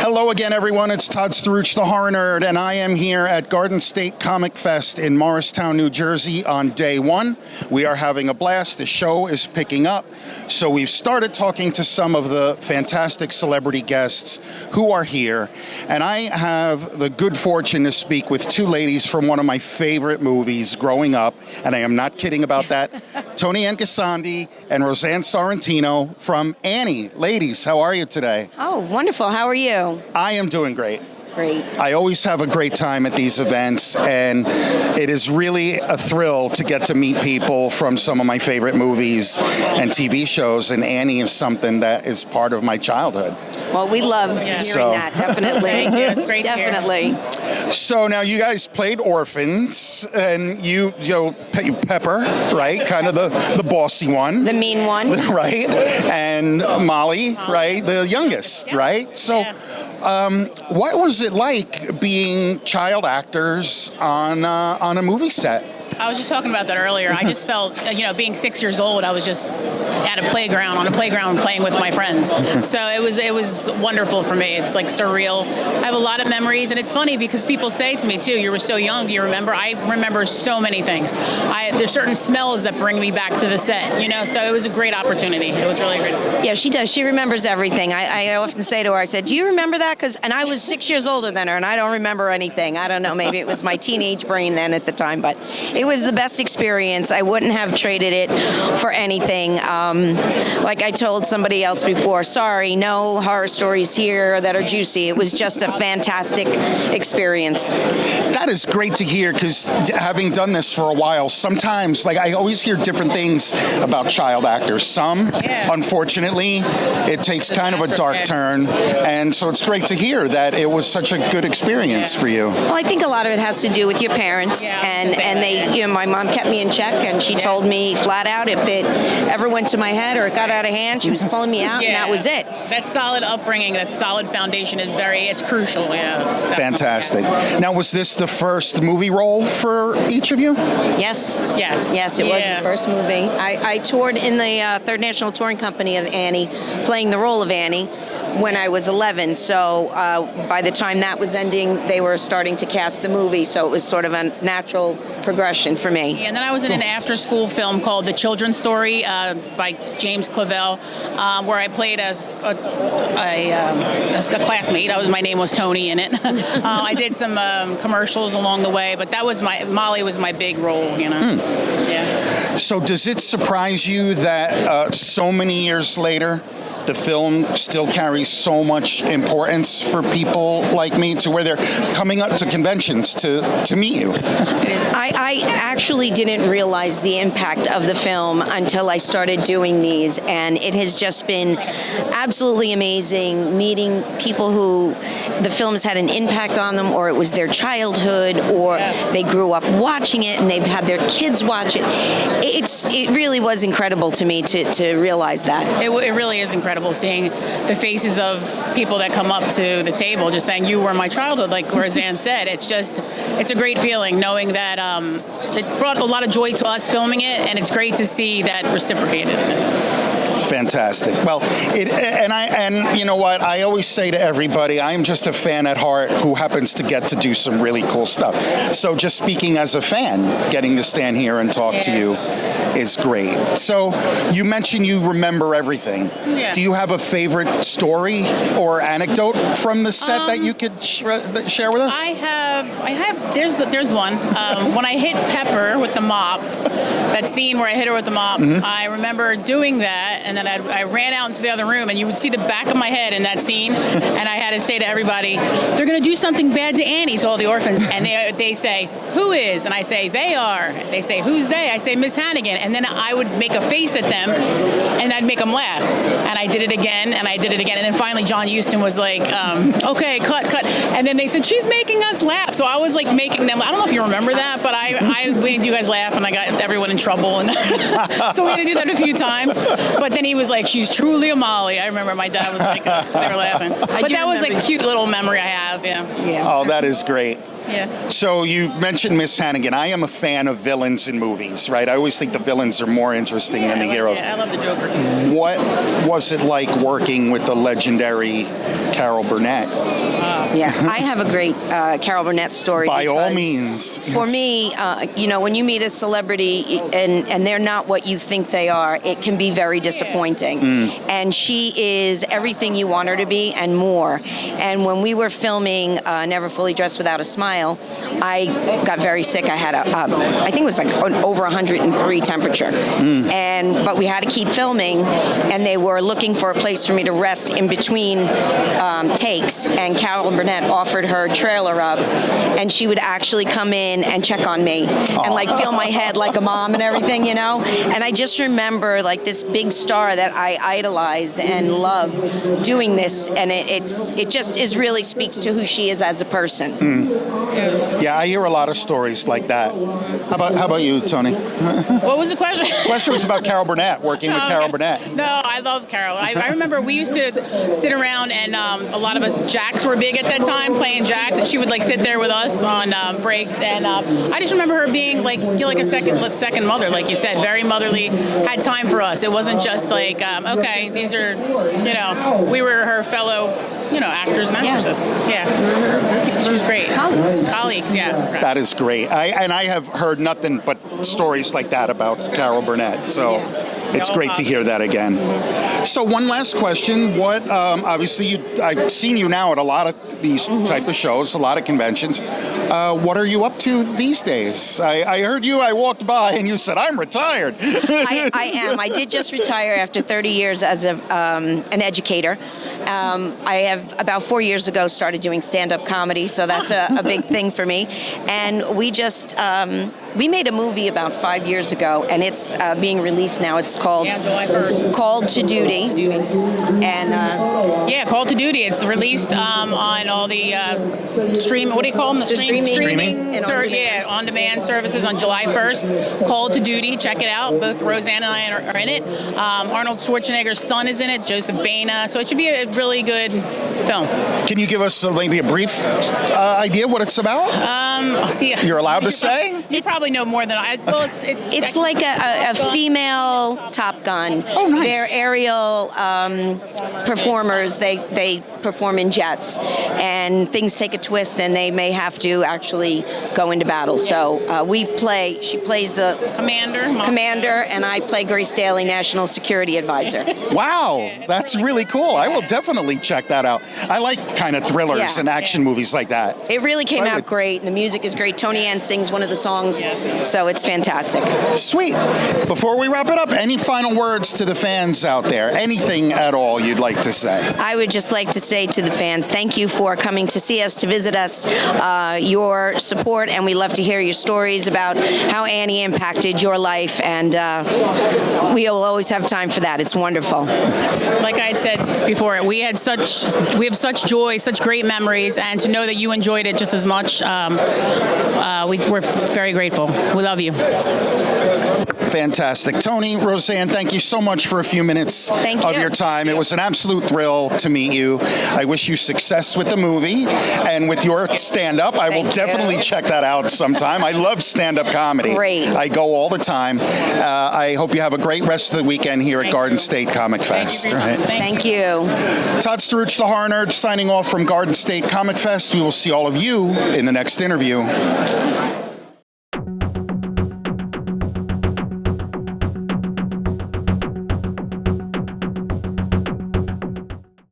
Hello again, everyone. It's Todd Staruch, the Horror Nerd, and I am here at Garden State Comic Fest in Morristown, New Jersey on day one. We are having a blast. The show is picking up. So we've started talking to some of the fantastic celebrity guests who are here, and I have the good fortune to speak with two ladies from one of my favorite movies growing up, and I am not kidding about that. Toni Ann Gisondi and Rosann Sorrentino from Annie. Ladies, how are you today? Oh, wonderful. How are you? I am doing great. Great. I always have a great time at these events, and it is really a thrill to get to meet people from some of my favorite movies and TV shows, and Annie is something that is part of my childhood. Well, we love hearing that, definitely. Thank you. It's great Definitely. So now you guys played orphans, and you know, Pepper, right? Kind of the bossy one. The mean one. Right? And Molly, right? The youngest, right? So what was it like being child actors on a movie set? I was just talking about that earlier. I just felt, being 6 years old, I was just at a playground playing with my friends. So it was wonderful for me. It's like surreal. I have a lot of memories, and it's funny because people say to me too, "You were so young. Do you remember?" I remember so many things. There's certain smells that bring me back to the set. So it was a great opportunity. It was really great. Yeah, she does. She remembers everything. I often say to her, I said, "Do you remember that?" And I was 6 years older than her, and I don't remember anything. I don't know. Maybe it was my teenage brain then at the time, but it was the best experience. I wouldn't have traded it for anything. Like I told somebody else before, sorry, no horror stories here that are juicy. It was just a fantastic experience. That is great to hear, because having done this for a while, sometimes, like, I always hear different things about child actors. Some, unfortunately, it takes kind of a dark turn, and so it's great to hear that it was such a good experience for you. Well, I think a lot of it has to do with your parents, and they, my mom kept me in check, and she told me flat out if it ever went to my head or it got out of hand, she was pulling me out, and that was it. That solid upbringing, that solid foundation is it's crucial. It's fantastic. Now, was this the first movie role for each of you? Yes. Yes, it was the first movie. I toured in the Third National Touring Company of Annie, playing the role of Annie, when I was 11. So by the time that was ending, they were starting to cast the movie, so it was sort of a natural progression for me. Yeah, and then I was in an after-school film called The Children's Story by James Clavell, where I played a classmate. My name was Toni in it. I did some commercials along the way, but Molly was my big role, Yeah. So does it surprise you that so many years later, the film still carries so much importance for people like me, to where they're coming up to conventions to meet you? I actually didn't realize the impact of the film until I started doing these, and it has just been absolutely amazing meeting people who the films had an impact on them, or it was their childhood, or they grew up watching it and they've had their kids watch it. It really was incredible to me to realize that. It really is incredible seeing the faces of people that come up to the table just saying, "You were my childhood," like Rosann said. It's a great feeling knowing that it brought a lot of joy to us filming it, and it's great to see that reciprocated. Fantastic. Well, and you know what? I always say to everybody, I'm just a fan at heart who happens to get to do some really cool stuff. So just speaking as a fan, getting to stand here and talk to you is great. So you mentioned you remember everything. Yeah. Do you have a favorite story or anecdote from the set that you could share with us? I have. There's one. When I hit Pepper with the mop, that scene where I hit her with the mop, I remember doing that, and then I ran out into the other room, and you would see the back of my head in that scene, and I had to say to everybody, "They're going to do something bad to Annie," to all the orphans, and they say, "Who is?" And I say, "They are." They say, "Who's they?" I say, "Miss Hannigan." And then I would make a face at them, and I'd make them laugh. And I did it again, and I did it again, and then finally John Huston was like, "Okay, cut." And then they said, "She's making us laugh." So I was like making them. I don't know if you remember that, but I made you guys laugh, and I got everyone in trouble, and so we had to do that a few times. But then he was like, "She's truly a Molly." I remember my dad was like, they were laughing. But that was a cute little memory I have. Yeah. Oh, that is great. Yeah. So you mentioned Miss Hannigan. I am a fan of villains in movies, right? I always think the villains are more interesting than the heroes. Yeah, I love the Joker. What was it like working with the legendary Carol Burnett? Yeah, I have a great Carol Burnett story. By all because means. For me, when you meet a celebrity and they're not what you think they are, it can be very disappointing. And she is everything you want her to be and more. And when we were filming Never Fully Dressed Without a Smile, I got very sick. I had I think it was like over 103 temperature. But we had to keep filming, and they were looking for a place for me to rest in between takes, and Carol Burnett offered her trailer up, and she would actually come in and check on me and like feel my head like a mom and everything, And I just remember like this big star that I idolized and loved doing this, and it just really speaks to who she is as a person. Yeah, I hear a lot of stories like that. How about you, Toni? What was the question? The question was about Carol Burnett, working with Carol Burnett. No, I love Carol. I remember we used to sit around, and a lot of us jacks were big at that time, playing jacks, and she would like sit there with us on breaks. And I just remember her being like a second mother, like you said, very motherly. Had time for us. It wasn't just like okay, these are we were her fellow actors and actresses. Yeah. She was great. Colleagues, yeah. That is great. I have heard nothing but stories like that about Carol Burnett. So it's great to hear that again. So one last question. What, obviously, I've seen you now at a lot of these type of shows, a lot of conventions. What are you up to these days? I heard you, I walked by and you said, I'm retired. I am. I did just retire after 30 years as an educator. I have about 4 years ago started doing stand-up comedy, so that's a big thing for me. And we just, we made a movie about 5 years ago, and it's being released now. It's called July 1st. Called to Duty. And Called to Duty. It's released on all the what do you call them? The streaming on-demand services on July 1st. Called to Duty. Check it out. Both Roseanne and I are in it. Arnold Schwarzenegger's son is in it, Joseph Baina. So it should be a really good film. Can you give us maybe a brief idea what it's about? You're allowed to say? You probably know more than I. Well, it's like a female Top Gun. Oh, nice. They're aerial performers. They perform in jets, and things take a twist, and they may have to actually go into battle. So she plays the commander, and I play Grace Daly, National Security Advisor. Wow, that's really cool. I will definitely check that out. I like kind of thrillers and action movies like that. It really came out great. The music is great. Toni Ann sings one of the songs, so it's fantastic. Sweet. Before we wrap it up, any final words to the fans out there? Anything at all you'd like to say? I would just like to say to the fans, thank you for coming to see us, to visit us, your support, and we love to hear your stories about how Annie impacted your life, and we will always have time for that. It's wonderful. Like I had said before, we have such joy, such great memories, and to know that you enjoyed it just as much, we're very grateful. We love you. Fantastic. Toni, Rosann, thank you so much for a few minutes of your time. It was an absolute thrill to meet you. I wish you success with the movie and with your stand-up. I will definitely check that out sometime. I love stand-up comedy. Great. I go all the time. I hope you have a great rest of the weekend here at Garden State Comic Fest. Thank you. Todd Strouch, the Horror Nerd, signing off from Garden State Comic Fest. We will see all of you in the next interview.